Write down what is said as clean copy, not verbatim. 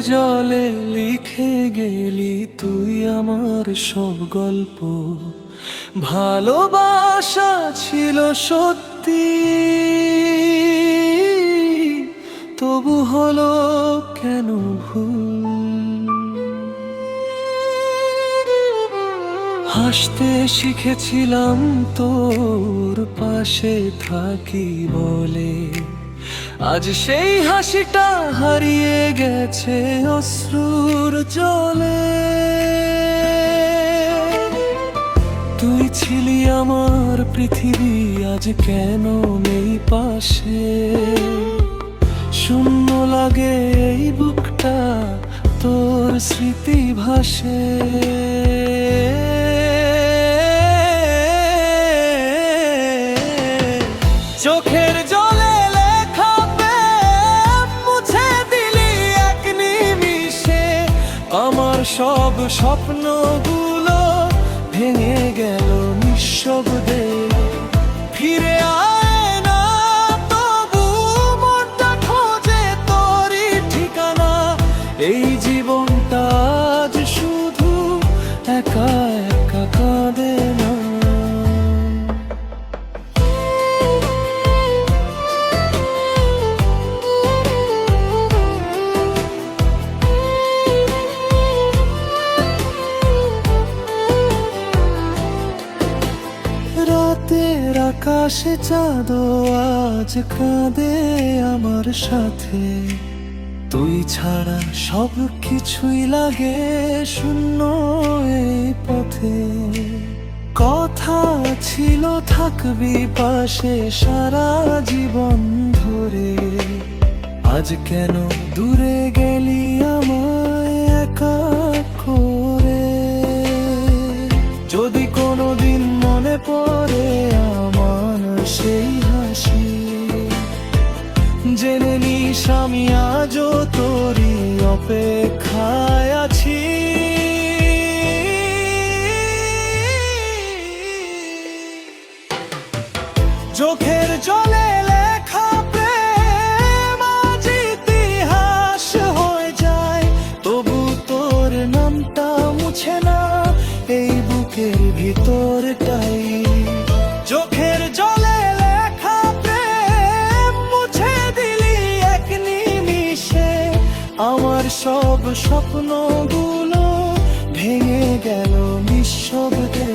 জলে লিখে গেলি তুই আমার সব গল্প। ভালোবাসা ছিল সত্যি, তবু হলো কেন ভুল? হাসতে শিখেছিলাম তোর পাশে থাকি বলে, আজ সেই হাসিটা হারিয়ে গেছে অশ্রুর জলে। তুই ছিলি আমার পৃথিবী, আজ কেন নেই পাশে? শূন্য লাগে এই বুকটা, তোর স্মৃতি ভাসে। চোখের জলে লেখা প্রেম মুছে দিলি এক নিমিষে। আমার সব স্বপ্নগুলো ভেঙে গেল নিঃশব্দে। ফিরে আয় না তবু মনটা খোঁজে তোরই ঠিকানা। এই জীবনটা আজ শুধু একা একা কাঁদে না। রাতের আকাশে চাঁদও আজ কাঁদে আমার সাথে। তুই ছাড়া সব কিছুই লাগে শূন্য এই পথে। কথা ছিল থাকবি পাশে সারা জীবন ধরে, আজ কেন দূরে গেলি আমায় একা করে? যদি কোনোদিন মনে পড়ে আমার সেই হাসি, জেনে নিস আমি আজও তোরই অপেক্ষায় আছি। চোখের জলে লেখা প্রেম আজ ইতিহাস হয়ে যায়, তবু তোর নামটা মুছে না এই বুকের ভিতরটাই। চোখের জলে লেখা প্রেম মুছে দিলি এক নিমিষে। আমার সব স্বপ্নগুলো ভেঙে গেল নিঃশব্দে।